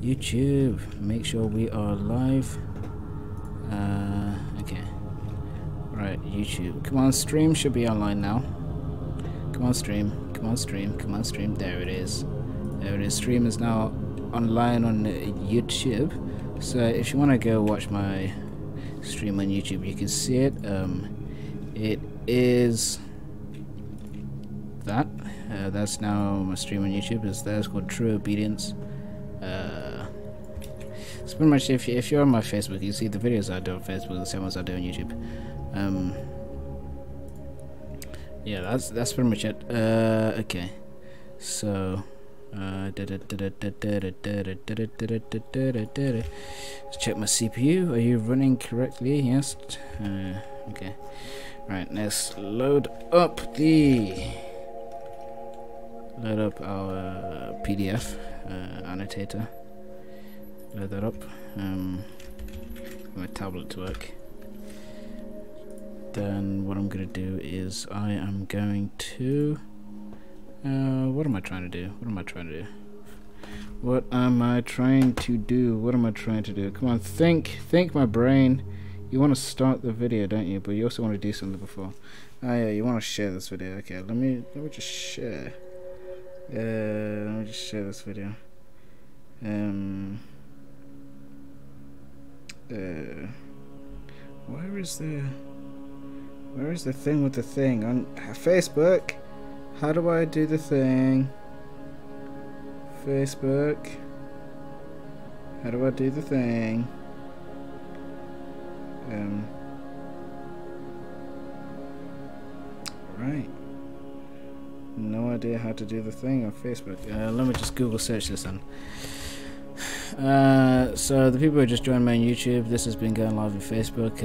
YouTube, make sure we are live. Okay. Right, YouTube. Come on, stream should be online now. Come on, stream. Come on, stream. Come on, stream. There it is. There it is. Stream is now online on YouTube. So if you want to go watch my stream on YouTube, you can see it. It is that. That's now my stream on YouTube. It's called True Obedience. It's pretty much if you're on my Facebook, you see the videos I do on Facebook, the same ones I do on YouTube. Yeah, that's pretty much it. Okay, so let's check my CPU. Are you running correctly? Yes. Okay. Right. Let's load up our PDF annotator. Load that up. My tablet to work. Then what I'm gonna do is I am going to what am I trying to do? What am I trying to do? Come on, think my brain. You want to start the video, don't you? But you also want to do something before. Oh yeah, you want to share this video. Okay, let me just share. Let me just share this video. Where is the thing with the thing on Facebook? How do I do the thing? Facebook. How do I do the thing? Right. No idea how to do the thing on Facebook. Let me just Google search this then. So the people who just joined me on YouTube, this has been going live on Facebook.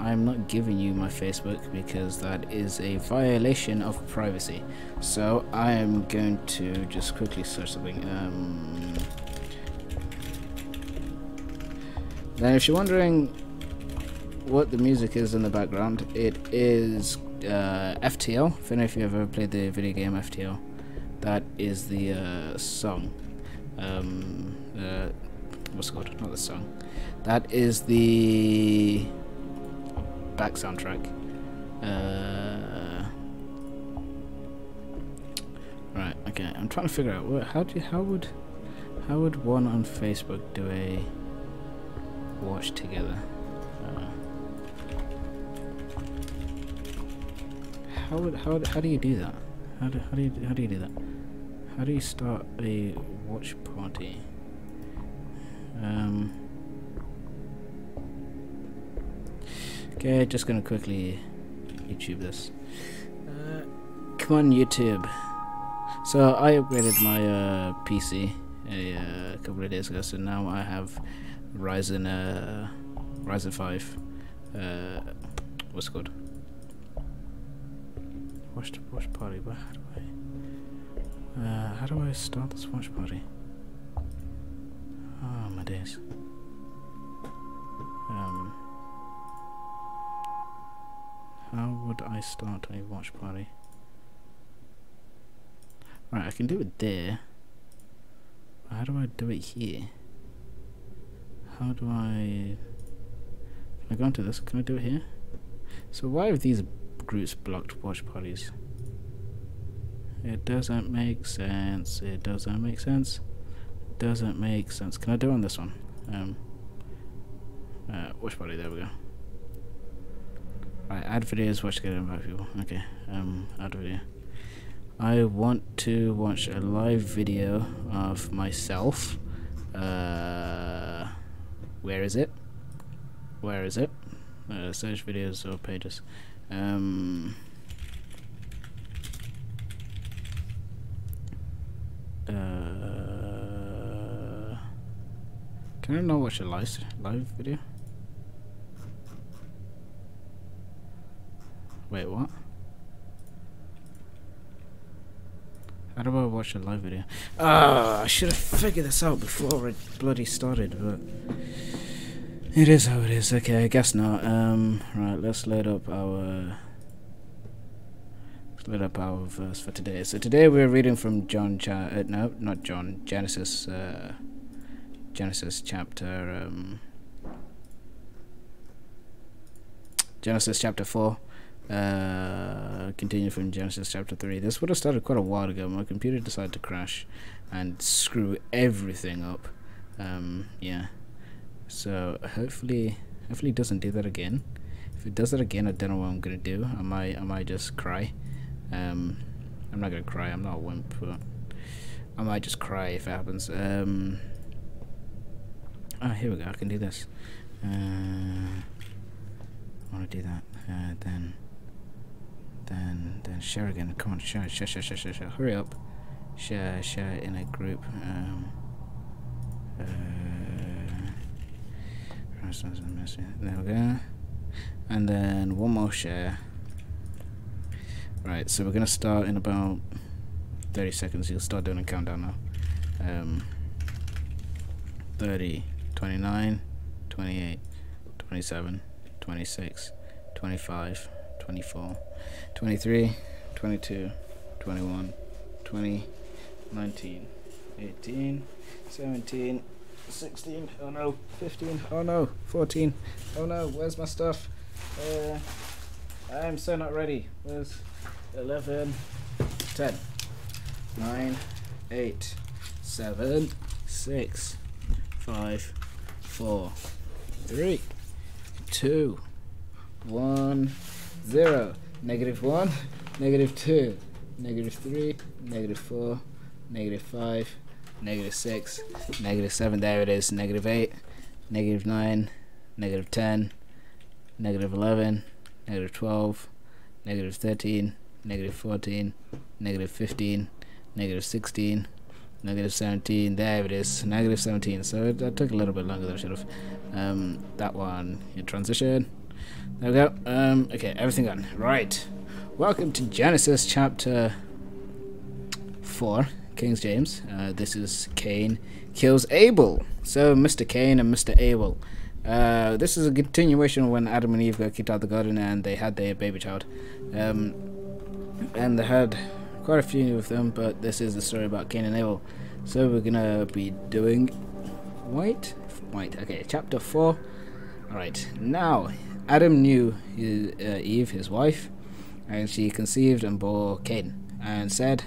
I'm not giving you my Facebook because that is a violation of privacy. So I am going to just quickly search something. Then if you're wondering what the music is in the background, it is FTL. If any of you have ever played the video game FTL, that is the song. What's it called? Not the song. That is the back soundtrack. Right. Okay. I'm trying to figure out how would one on Facebook do a watch together? How do you do that? How do you do that? How do you start a watch party? Okay, just gonna quickly YouTube this. Come on, YouTube. So I upgraded my PC a couple of days ago, so now I have Ryzen 5. What's it called? Watch party. But how do I start this watch party? Oh my days. How would I start a watch party? Right, I can do it there. How do I do it here? How do I... Can I go into this? Can I do it here? So why have these groups blocked watch parties? It doesn't make sense. It doesn't make sense. It doesn't make sense. Can I do it on this one? Watch party, there we go. Right, add videos, watch together, invite people. Okay, add video. I want to watch a live video of myself. Where is it? Where is it? Search videos or pages. Can I not watch a live video? Wait, what? How do I watch a live video? Ah, I should have figured this out before it bloody started, but it is how it is. Okay, I guess not. Right, let's load up our verse for today. So today we're reading from Genesis Genesis chapter 4. Continue from Genesis chapter 3. This would have started quite a while ago. My computer decided to crash and screw everything up. Yeah. So hopefully it doesn't do that again. If it does that again, I don't know what I'm gonna do. I might just cry. I'm not gonna cry. I'm not a wimp, but I might just cry if it happens. Oh, here we go. I can do this. I want to do that. Then share again. Come on, share. Hurry up. Share in a group. There we go. And then one more share. Right, so we're gonna start in about 30 seconds. You'll start doing a countdown now. 30, 29, 28, 27, 26, 25, 24, 23, 22, 21, 20, 19, 18, 17, 16, oh no, 15, oh no, 14, oh no, where's my stuff? I'm so not ready. Where's 11, 10, 9, 8, 7, 6, 5, 4, 3, 2, 1, 0. -1, -2, -3, -4, -5, -6, -7. There it is. -8, -9, -10, -11, -12, -13, -14, -15, -16, -17. There it is. -17. So that took a little bit longer than I should have. That one in transition. There we go. Okay, everything done. Right. Welcome to Genesis chapter 4, King James. This is Cain kills Abel. So Mr. Cain and Mr. Abel. This is a continuation when Adam and Eve got kicked out of the garden and they had their baby child. And they had quite a few of them, but this is the story about Cain and Abel. So we're gonna be doing white. Okay, chapter 4. All right. Now Adam knew Eve, his wife, and she conceived and bore Cain, and said,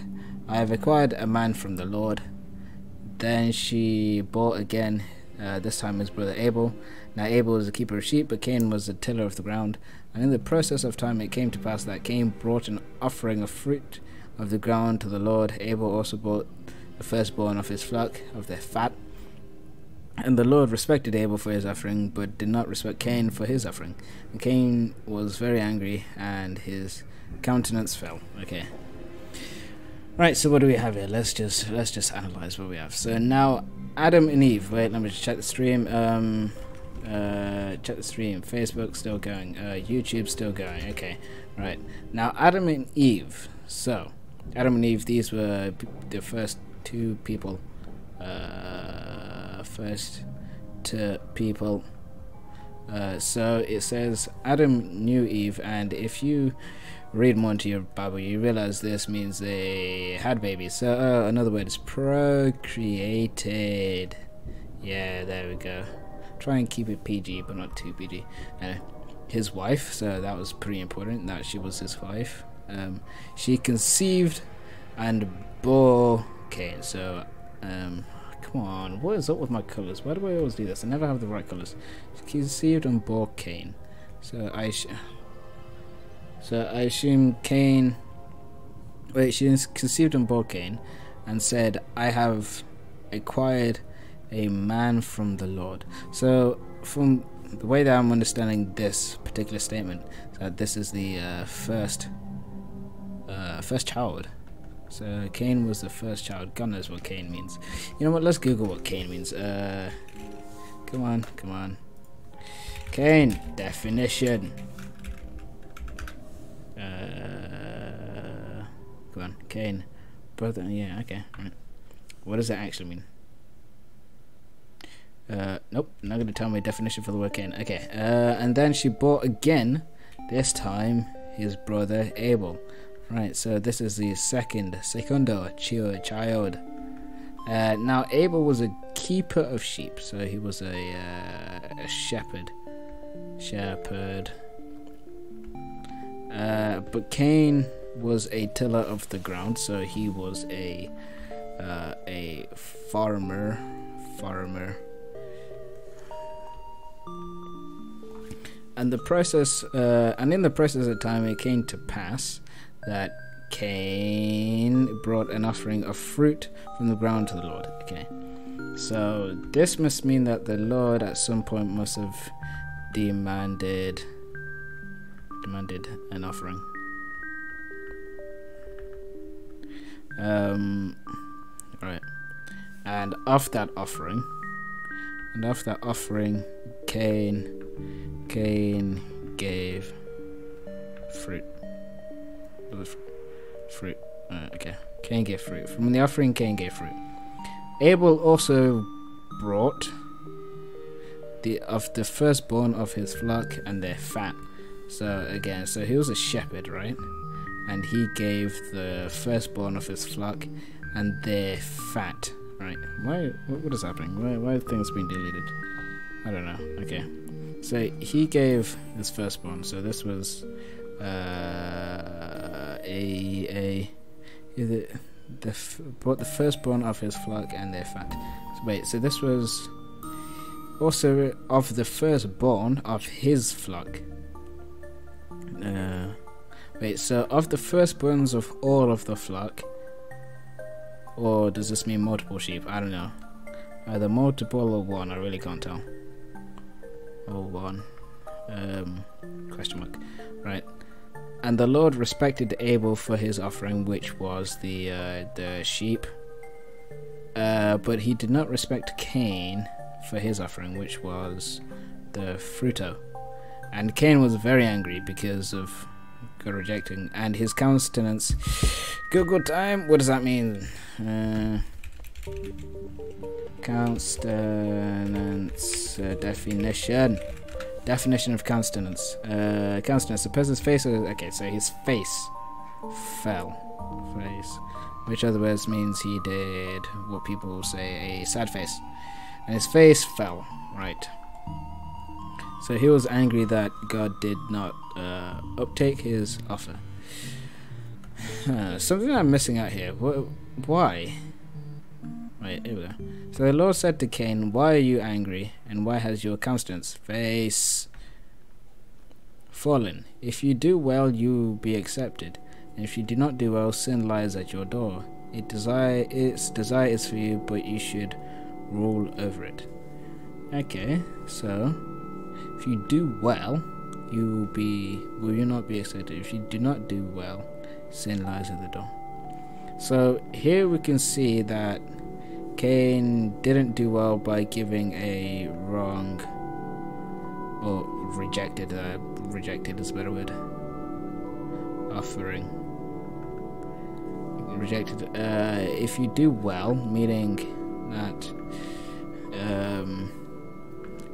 "I have acquired a man from the Lord." Then she bore again, this time his brother Abel. Now Abel was a keeper of sheep, but Cain was a tiller of the ground. And in the process of time it came to pass that Cain brought an offering of fruit of the ground to the Lord. Abel also brought the firstborn of his flock, of their fat. And the Lord respected Abel for his offering, but did not respect Cain for his offering. And Cain was very angry, and his countenance fell. Okay. Right, so what do we have here? Let's just analyze what we have. So now Adam and Eve. Wait, let me just check the stream. Check the stream. Facebook still going. YouTube still going. Okay. Right. Now Adam and Eve. So Adam and Eve. These were the first two people. So it says Adam knew Eve, and if you read more into your Bible, you realize this means they had babies. So another word is procreated. Yeah, there we go. Try and keep it PG, but not too PG. His wife, so that was pretty important that she was his wife. She conceived and bore Cain. So come on, what is up with my colors? Why do I always do this? I never have the right colors. She conceived and bore Cain. So I assume Cain. Wait, she conceived and bore Cain, and said, "I have acquired a man from the Lord." So from the way that I'm understanding this particular statement, that this is the first child. So Cain was the first child. God knows what Cain means. You know what? Let's Google what Cain means. Come on. Cain definition. Come on, Cain, brother. Yeah, okay. Right. What does that actually mean? Nope, not gonna tell me a definition for the word Cain. Okay. And then she bore again. This time his brother Abel. Right. So this is the secundo child. Now Abel was a keeper of sheep. So he was a shepherd. But Cain was a tiller of the ground, so he was a farmer. And in the process of time, it came to pass that Cain brought an offering of fruit from the ground to the Lord. Okay, so this must mean that the Lord at some point must have demanded an offering. Right, and of that offering, Cain gave fruit. Fruit. Okay. Cain gave fruit. From the offering, Cain gave fruit. Abel also brought of the firstborn of his flock and their fat. So again, so he was a shepherd, right? And he gave the firstborn of his flock and their fat, right? What is happening? Why have things been deleted? I don't know. Okay. So he gave his firstborn. So this was brought the firstborn of his flock and their fat. So wait, so this was also of the firstborn of his flock. Wait, so of the firstborns of all of the flock, or does this mean multiple sheep? I don't know. Either multiple or one. I really can't tell. Or one. Question mark. Right. And the Lord respected Abel for his offering, which was the sheep. But he did not respect Cain for his offering, which was the fruito. And Cain was very angry because of God rejecting, and his countenance. Google time. What does that mean? Countenance definition of countenance. Countenance. A person's face. Okay, so his face fell. Which other words means he did what people say a sad face, and his face fell. Right. So he was angry that God did not uptake his offer. Something I'm missing out here. Why? Right, here we go. So the Lord said to Cain, "Why are you angry, and why has your countenance face fallen? If you do well, you will be accepted, and if you do not do well, sin lies at your door. Its desire is for you, but you should rule over it." Okay, so if you do well, will you not be accepted? If you do not do well, sin lies at the door. So here we can see that Cain didn't do well by giving a wrong, or rejected is a better word, offering. Rejected. If you do well, meaning that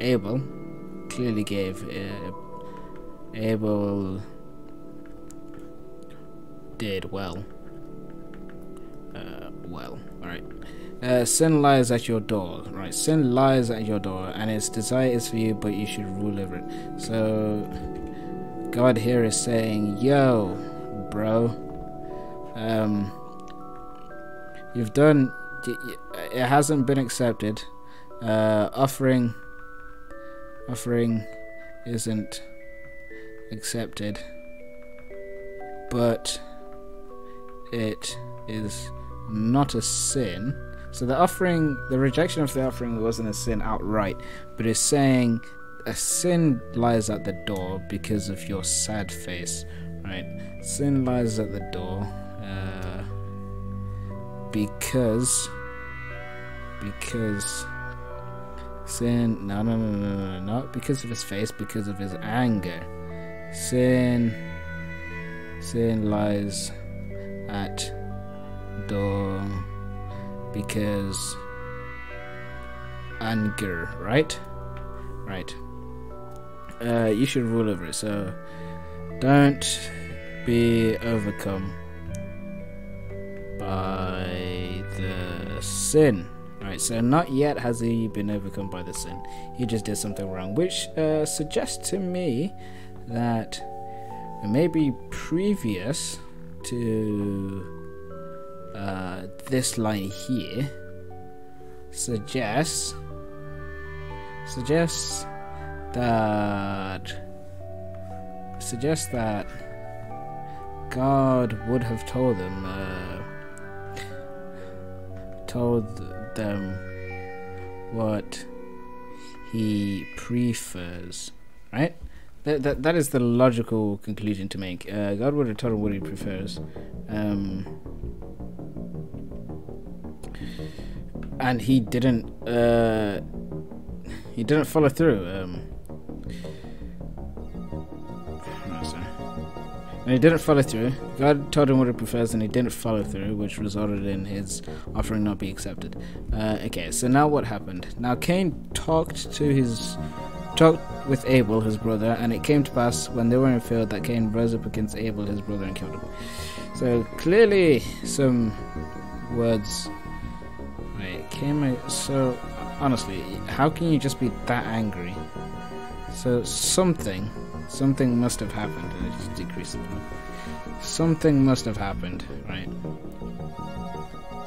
Abel clearly gave. Abel did well. Alright. Sin lies at your door. Right. Sin lies at your door, and its desire is for you, but you should rule over it. So God here is saying, "Yo, bro, you've done. It hasn't been accepted. Offering isn't accepted, but it is not a sin." So the rejection of the offering wasn't a sin outright, but it's saying a sin lies at the door because of your sad face, right? Sin lies at the door because sin, no, not because of his face, because of his anger. Sin lies at door because anger, right? You should rule over it. So don't be overcome by the sin. Right, Right, so not yet has he been overcome by the sin. He just did something wrong, which suggests to me that maybe previous to this line here suggests that God would have told them what he prefers, right? That is the logical conclusion to make. God would have told him what he prefers, and he didn't follow through. And he didn't follow through. God told him what he prefers, and he didn't follow through, which resulted in his offering not be accepted. Okay, so now what happened? Now Cain talked with Abel, his brother, and it came to pass when they were in the field that Cain rose up against Abel, his brother, and killed him. So clearly, some words. Wait, so honestly, how can you just be that angry? So something must have happened. And just decrease it. Something must have happened, right?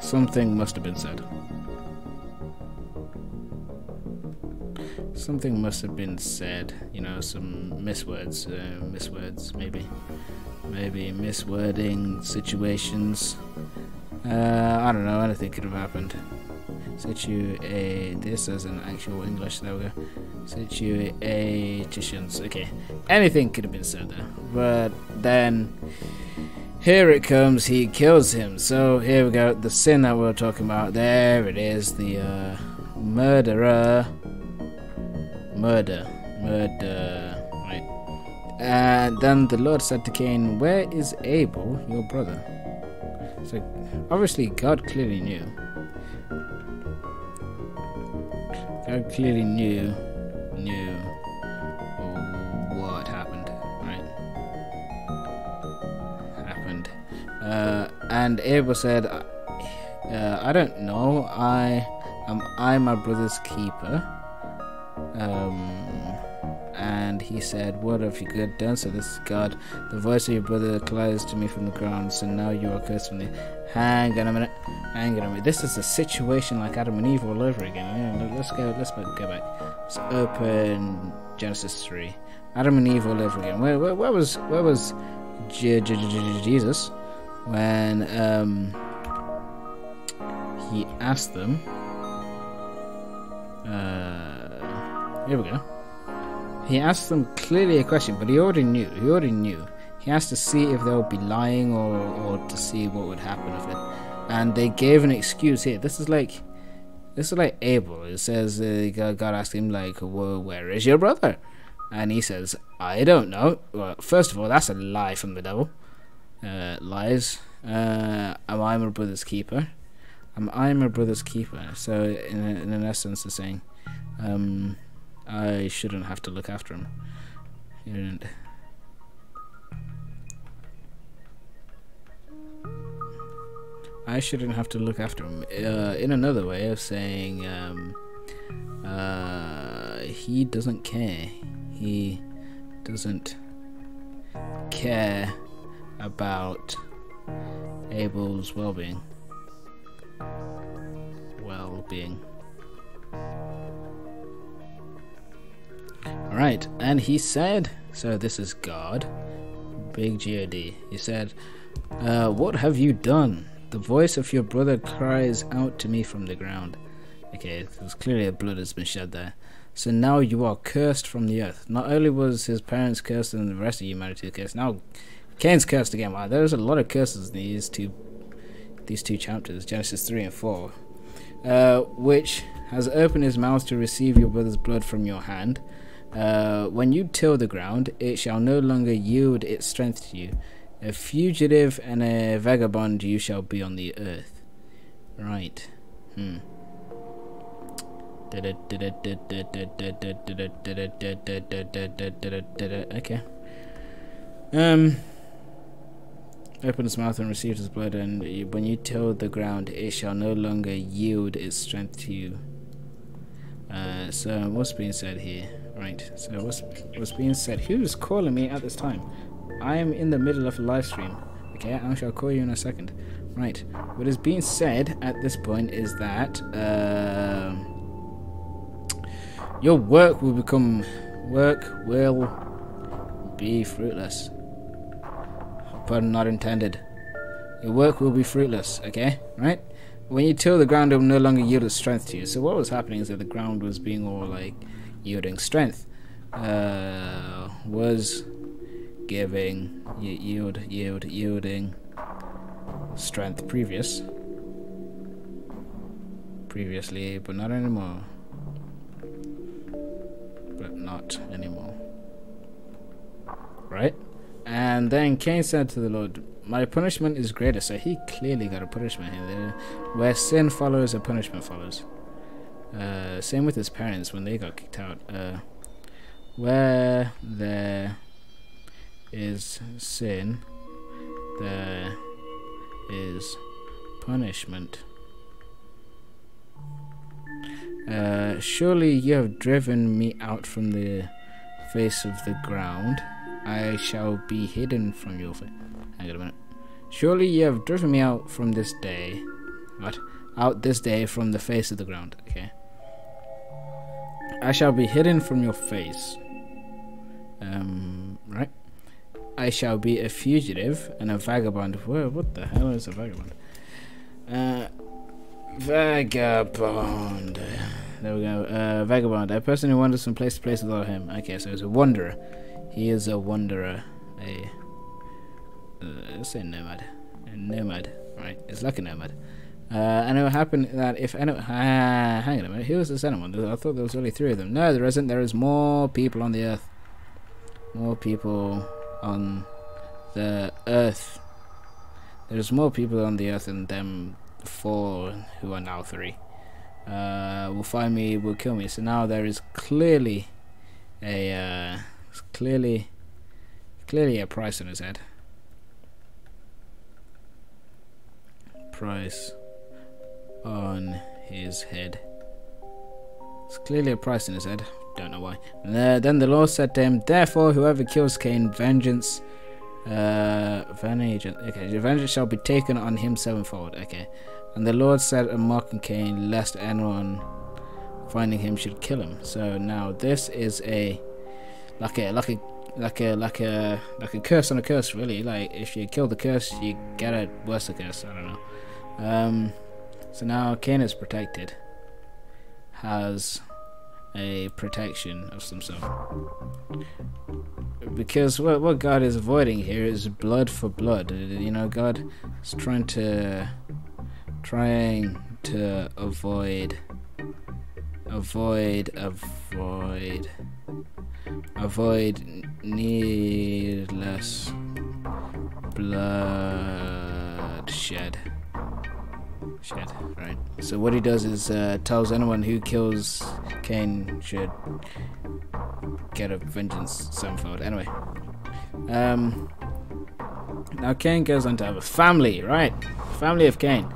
Something must have been said. Something must have been said. You know, some miswords, maybe miswording situations. I don't know. Anything could have happened. This is an actual English. There we go. Situations. Okay, anything could have been said there, but then here it comes. He kills him. So here we go. The sin that we're talking about. There it is. The murderer. Murder. Right. And then the Lord said to Cain, "Where is Abel, your brother?" So obviously God clearly knew. God clearly knew what happened, right? And Abel said, "I don't know. I my brother's keeper." And he said, "What have you good done?" So this is God. "The voice of your brother cries to me from the ground. So now you are cursed from the. Hang on a minute. This is a situation like Adam and Eve all over again. Let's go back. Let's open Genesis 3. Adam and Eve all over again. Where was Jesus when he asked them? Here we go. He asked them clearly a question, but he already knew. He asked to see if they would be lying or to see what would happen of it. And they gave an excuse here. This is like Abel. It says God asked him like, "Well, where is your brother?" And he says, "I don't know." Well, first of all, that's a lie from the devil. Lies. Am I my brother's keeper? Am I my brother's keeper? So in essence, they're saying, I shouldn't have to look after him. You didn't. I shouldn't have to look after him. In another way of saying, he doesn't care. He doesn't care about Abel's well-being. Alright, and he said, so this is God, big God. He said, "What have you done? The voice of your brother cries out to me from the ground." Okay, because clearly blood has been shed there. "So now you are cursed from the earth." Not only was his parents cursed and the rest of humanity cursed, now Cain's cursed again. Wow, there's a lot of curses in these two chapters, Genesis 3 and 4. "Which has opened his mouth to receive your brother's blood from your hand. When you till the ground, it shall no longer yield its strength to you. A fugitive and a vagabond you shall be on the earth." Right. Okay. opened its mouth and received his blood, and when you till the ground, it shall no longer yield its strength to you. So what's being said here? Right, so what's being said? Who's calling me at this time? I am in the middle of a live stream. Okay, I shall call you in a second. Right, what is being said at this point is that your work will be fruitless. Pun not intended. Your work will be fruitless, okay? Right? When you till the ground, it will no longer yield its strength to you. So what was happening is that the ground was being all like yielding strength. Was giving yielding strength previously, but not anymore. Right? And then Cain said to the Lord, my punishment is greater. So he clearly got a punishment here. Where sin follows, a punishment follows. Same with his parents when they got kicked out. Where there is sin, there is punishment. Surely you have driven me out from the face of the ground. I shall be hidden from your face. Hang on a minute. Surely you have driven me out from this day. What? Out this day from the face of the ground. Okay. I shall be hidden from your face. Right? I shall be a fugitive and a vagabond. Whoa, what the hell is a vagabond? Vagabond. There we go. Vagabond. A person who wanders from place to place without him. Okay, so he's a wanderer. He is a wanderer. Let's say nomad. A nomad. Right. It's like a nomad. And it will happen that if anyone... hang on a minute. Who was this anyone? I thought there was only 3 of them. No, there isn't. There is more people on the earth. More people on the earth. There's more people on the earth than them 4 who are now 3. Will find me, will kill me. So now there is clearly a clearly a price on his head. Price on his head. It's clearly a price on his head. Don't know why. Then the Lord said to him, therefore whoever kills Cain, vengeance shall be taken on him 7-fold. Okay. And the Lord said a mocking Cain, lest anyone finding him should kill him. So now this is like a curse on a curse, really. Like if you kill the curse, you get a worse curse. I don't know. So now Cain is protected, has a protection of some sort, because what God is avoiding here is blood for blood. You know, God is trying to avoid needless bloodshed. Right. So what he does is tells anyone who kills Cain should get a vengeance 7-fold. Anyway, now Cain goes on to have a family, right? Family of Cain.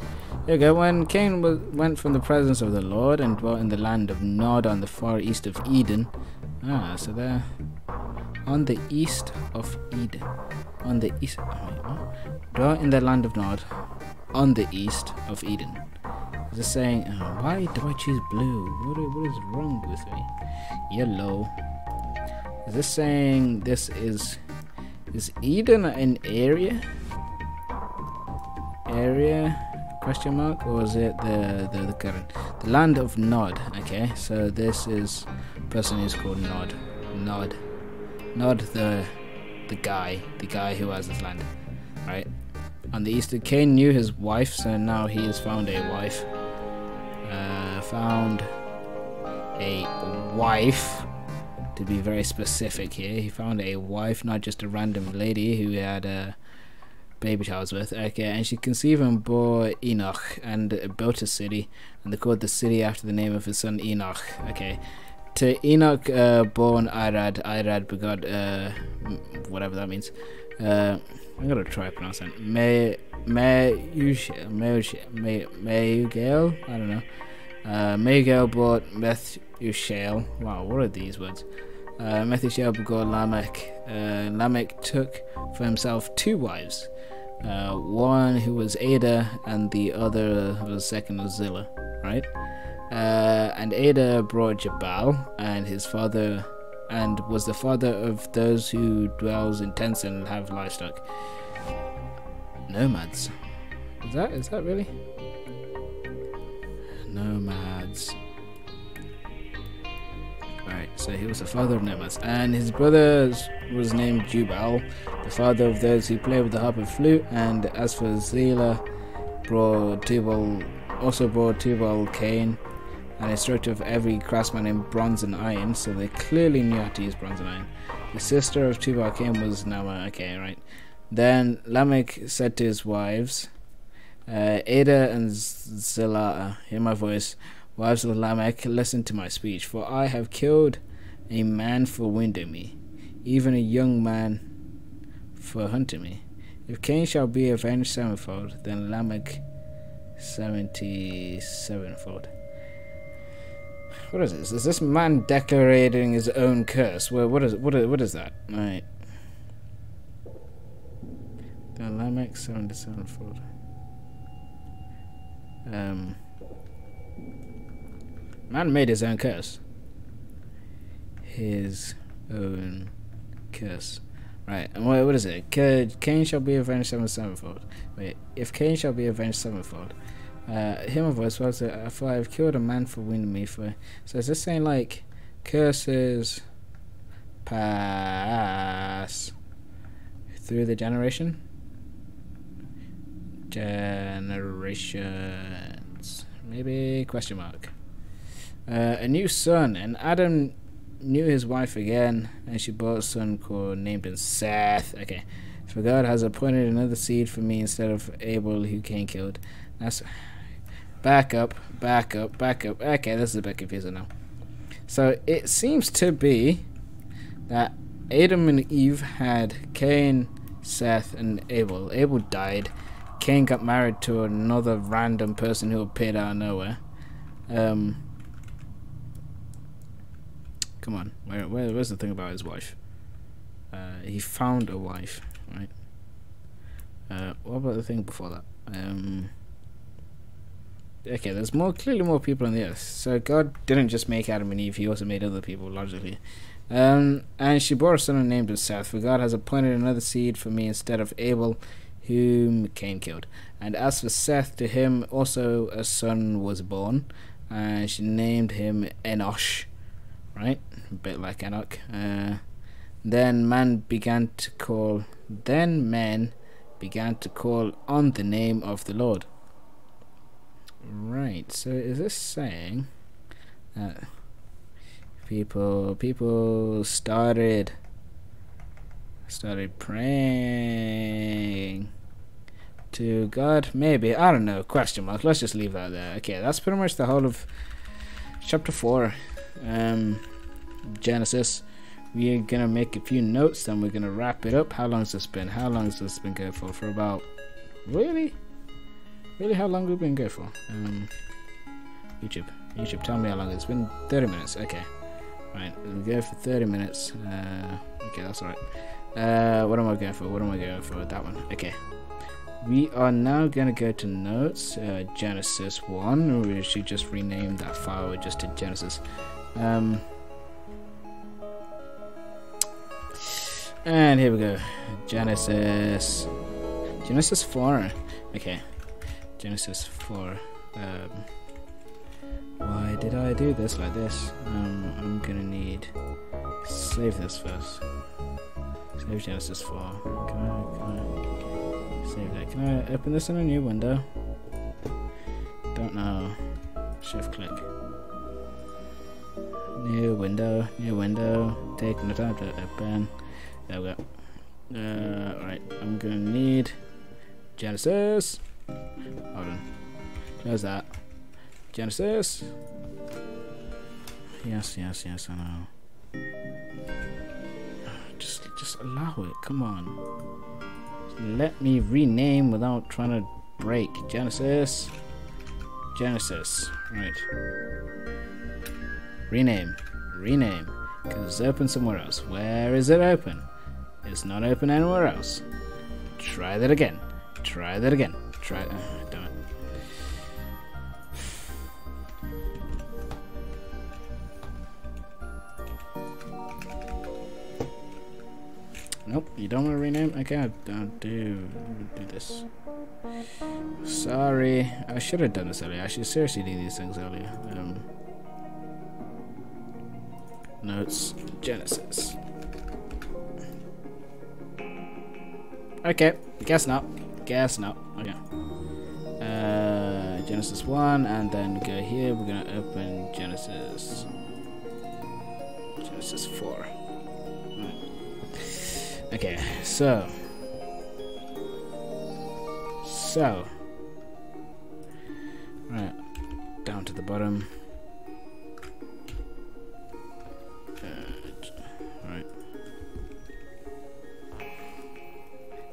There you go. When Cain went from the presence of the Lord and dwelt in the land of Nod on the far east of Eden. So they're on the east of Eden. On the east. Dwelt in the land of Nod on the east of Eden. Is this saying, why do I choose blue? What is wrong with me? Yellow. Is this saying this is Eden an area? Question mark, or is it the current? The land of Nod. Okay, so this is a person who's called Nod. Nod the guy who has this land, right? On the east, Cain knew his wife, so now he has found a wife. Found a wife, to be very specific here. He found a wife, not just a random lady who had a baby child with. Okay, and she conceived and bore Enoch, and built a city, and they called the city after the name of his son Enoch. Okay, to Enoch born Irad begot whatever that means, I'm gonna try pronouncing it. Mayugael? I don't know. Mayugael brought Methushael. Wow, what are these words? Methushael begot Lamech. Lamech took for himself 2 wives. One who was Ada, and the other was second was Zillah, right? And Ada brought Jabal, and his father, and was the father of those who dwells in tents and have livestock. Nomads. Is that really? Nomads. Alright, so he was the father of nomads, and his brother was named Jubal, the father of those who play with the harp and flute. And as for Zillah, brought Tubal Cain, an instructor of every craftsman in bronze and iron, so they clearly knew how to use bronze and iron. The sister of Tubal Cain was Nama. Okay, right. Then Lamech said to his wives, Ada and Zillah, hear my voice. Wives of Lamech, listen to my speech, for I have killed a man for wounding me, even a young man for hunting me. If Cain shall be avenged 7-fold, then Lamech 77-fold. What is this? Is this man declaring his own curse? Well, what is that? Right. Then Lamech 77-fold. Man made his own curse. His own curse. Right, and what is it? Cain shall be avenged 7-fold. Wait, if Cain shall be avenged 7-fold. Him of us was for I have killed a man for wounding me for. So is this saying like curses pass through the generations? Maybe question mark. A new son, and Adam knew his wife again, and she bore a son named him Seth. Okay, for God has appointed another seed for me instead of Abel, who Cain killed. That's back up. Okay, this is a bit confusing now. So it seems to be that Adam and Eve had Cain, Seth, and Abel. Abel died. Cain got married to another random person who appeared out of nowhere. Come on, where's the thing about his wife? He found a wife, right? What about the thing before that? Okay, there's clearly more people on the earth. So God didn't just make Adam and Eve; He also made other people, logically. And she bore a son named him Seth. For God has appointed another seed for me instead of Abel, whom Cain killed. And as for Seth, to him also a son was born, and she named him Enosh. Right, a bit like Enoch. Then men began to call on the name of the Lord. Right, so is this saying that people started praying to God? Maybe, I don't know, question mark. Let's just leave that there. Okay, that's pretty much the whole of chapter 4. Genesis. We're gonna make a few notes, then we're gonna wrap it up. How long has this been? Going for about really how long have we been going for? YouTube, tell me how long it's been. 30 minutes. Okay, right, we'll go for 30 minutes. Okay, that's alright. What am I going for? That one. Okay, we are now gonna go to notes. Genesis 1. We should just rename that file just to Genesis. And here we go. Genesis 4. Okay, Genesis 4. Why did I do this like this? I'm gonna need save this first. Save Genesis 4. Can I save that? Can I open this in a new window? Don't know. Shift click. New window. Taking the time to open. There we go. Alright, I'm gonna need Genesis. Hold on. Close that. Genesis. Yes, I know. Just Just allow it. Come on. Let me rename without trying to break. Genesis. Genesis. Right. Rename. Rename. Because it's open somewhere else. Where is it open? It's not open anywhere else. Try that again. Try that again. Try. Damn it. Nope, you don't want to rename? Okay, I'll do this. Sorry, I should have done this earlier. I should seriously do these things earlier. Notes, Genesis. Okay, guess not. Guess not. Okay. Genesis 1, and then go here. We're gonna open Genesis 4. Okay, so right down to the bottom. Right.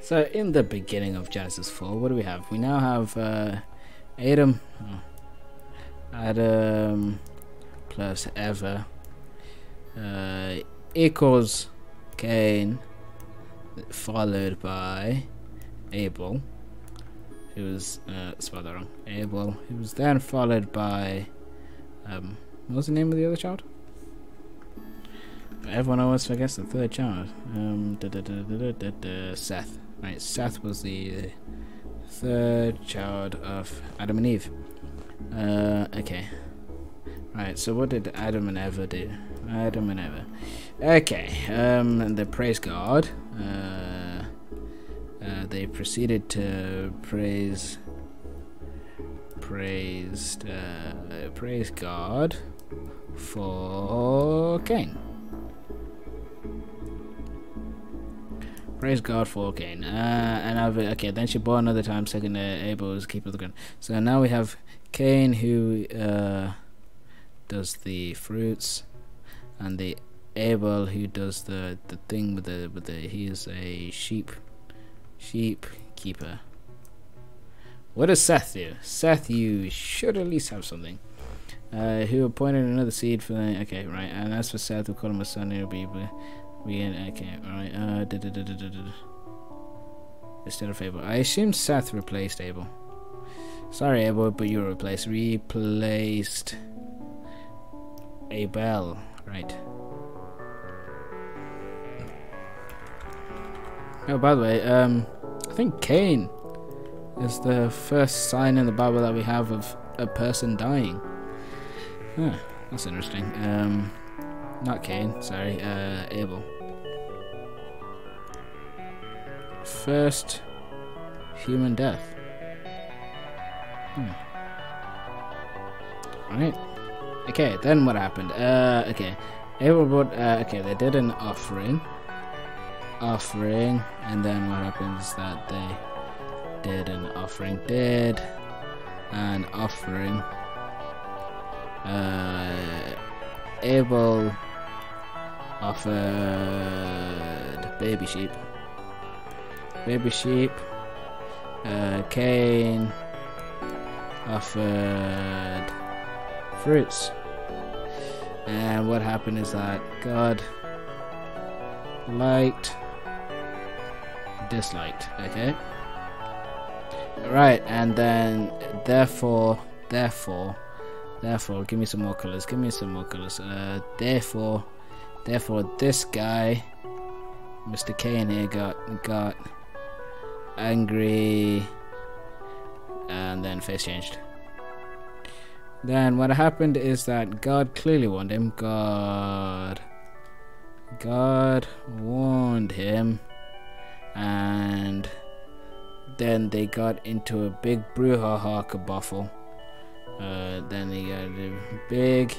So in the beginning of Genesis 4, what do we have? We now have Adam plus Eva equals Cain, followed by Abel, who was spelled that wrong. Abel, who was then followed by what was the name of the other child? Everyone always forgets the third child. Seth. Right, Seth was the third child of Adam and Eve. Okay. Right, so what did Adam and Eva do? Adam and Eva. Okay, they praised God. They proceeded to praise God for Cain. Praise God for Cain. Okay, then she bore another time, second Abel was keeper of the ground. So now we have Cain, who does the fruits, and the Abel, who does the thing with the he is a sheep keeper. What does Seth do? Seth, you should at least have something. Who appointed another seed for the, okay, right, and as for Seth, we'll call him a son. It'll be okay, right. Instead of Abel, I assume Seth replaced Abel. Sorry, Abel, but you replaced Abel, right? Oh, by the way, I think Cain is the first sign in the Bible that we have of a person dying. Huh, that's interesting. Not Cain, sorry, Abel. First human death. Right. Okay, then what happened? Okay, Abel brought. Okay, they did an offering, and then what happens is that they did an offering. Abel offered baby sheep. Cain offered fruits. And what happened is that God disliked, okay? Right, and then therefore, give me some more colors. Therefore, this guy, Mr. Cain here, got angry, and then face changed. Then what happened is that God clearly warned him. God warned him, and then they got into a big brouhaha kerfuffle. Then they got a big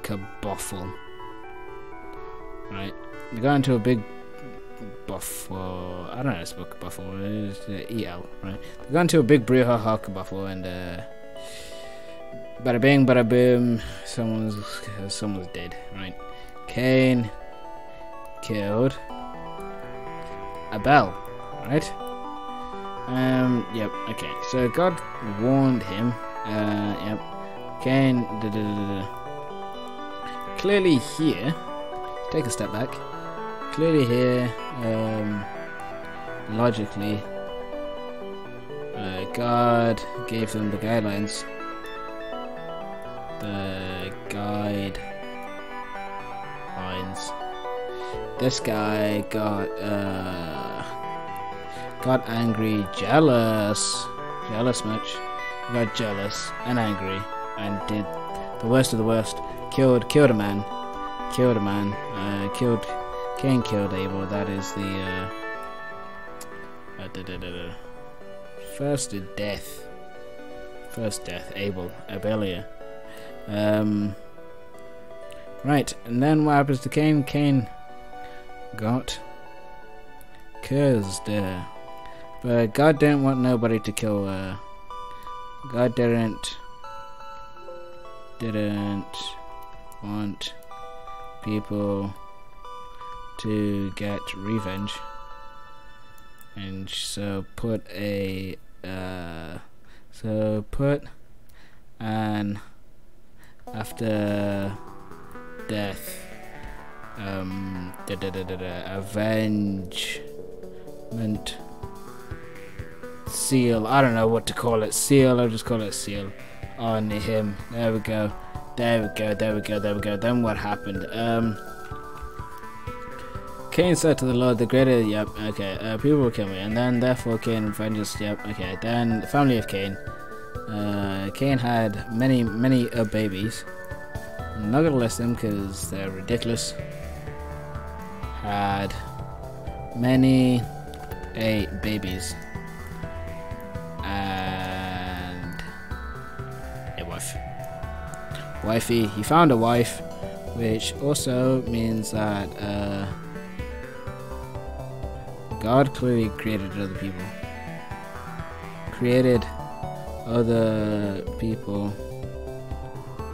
kerfuffle. Right, they got into a big before. I don't know this book before. It's EL, right? They got into a big brouhaha before, and bada bing, bada boom. Someone's dead, right? Cain killed Abel, right? Yep. Okay. So God warned him. Yep. Cain. Clearly here. Take a step back. Clearly here, logically, God gave them the guidelines. The guidelines. This guy got angry, jealous much. He got jealous and angry and did the worst of the worst. Killed a man. Cain killed Abel. That is the first death. Abelia. Right, and then what happens to Cain? Cain got cursed. But God didn't want nobody to kill. God didn't want people to get revenge, and so put an after death avengement seal. I don't know what to call it. Seal. I'll just call it seal on him. There we go. Then what happened? Cain said to the Lord, the greater, yep, okay, people will kill me, and then therefore Cain avenges, yep, okay, then the family of Cain. Cain had many babies. I'm not gonna list them because they're ridiculous. Had many babies and a wife. Wifey. He found a wife, which also means that God clearly created other people. Created other people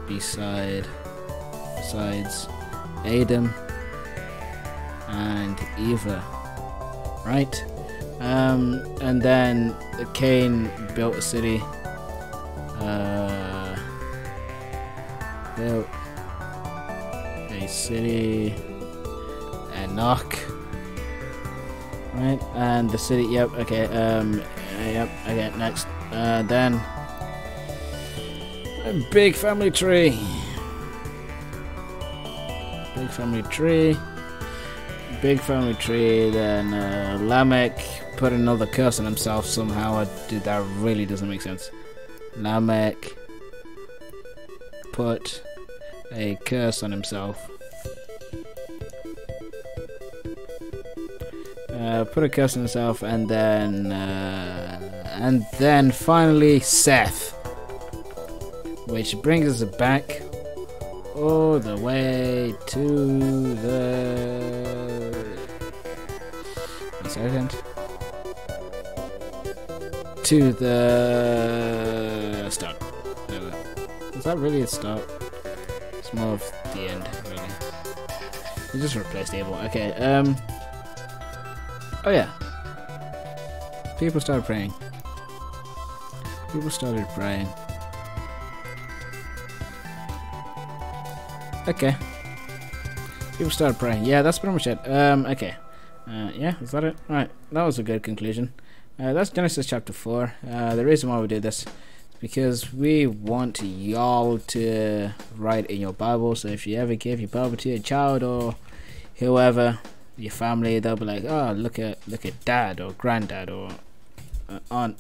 besides Adam and Eva, right? And then Cain built a city. Built a city, Enoch, right? And the city, yep, okay, next. Then a big family tree. Then Lamech put another curse on himself somehow. That really doesn't make sense. Lamech put a curse on himself. And then finally Seth, which brings us back all the way to the start. Is that really a start? It's more of the end, really. We just replaced Abel. Okay, oh yeah. People started praying. Okay. People started praying. Yeah, that's pretty much it. Okay. Yeah, is that it? Right. That was a good conclusion. That's Genesis chapter 4. The reason why we did this is because we want y'all to write in your Bible. So if you ever give your Bible to your child or whoever, your family, they'll be like, oh, look at dad or granddad or aunt.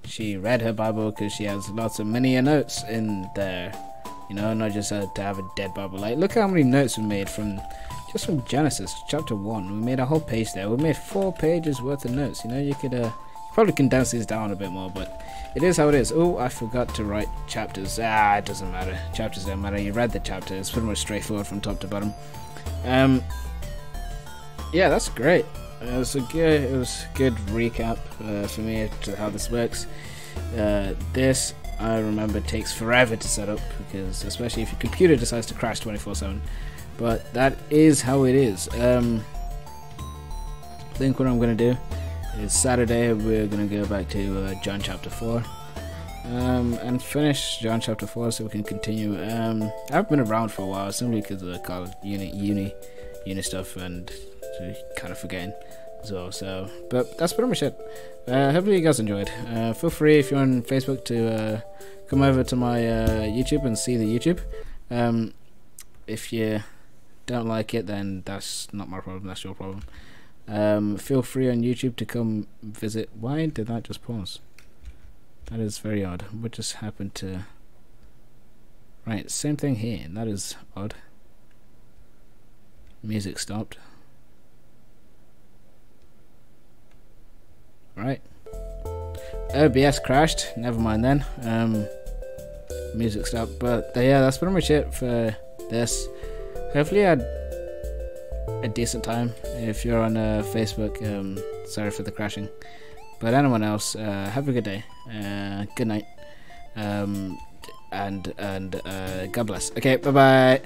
She read her Bible because she has lots of many notes in there. You know, not just to have a dead Bible. Like, look how many notes we made from Genesis chapter 1. We made a whole page there. We made 4 pages worth of notes. You know, you could probably condense these down a bit more, but it is how it is. Oh, I forgot to write chapters. It doesn't matter. Chapters don't matter. You read the chapter. It's pretty much straightforward from top to bottom. Yeah, that's great. it was a good recap for me to how this works. This, I remember, takes forever to set up, because especially if your computer decides to crash 24/7. But that is how it is. I think what I'm gonna do is Saturday we're gonna go back to John chapter 4 and finish John chapter 4 so we can continue. I've been around for a while simply because of the college, uni stuff, and kind of forgetting as well. So, but that's pretty much it. Hopefully you guys enjoyed. Feel free, if you're on Facebook, to come over to my YouTube and see the YouTube. If you don't like it, then that's not my problem, that's your problem. Feel free on YouTube to come visit. Why did that just pause? That is very odd. What just happened to... Right, same thing here. That is odd. Music stopped. Right. OBS crashed. Never mind then. Music stopped. But yeah, that's pretty much it for this. Hopefully I had a decent time. If you're on Facebook, sorry for the crashing. But anyone else, have a good day. Good night. And God bless. Okay, bye bye.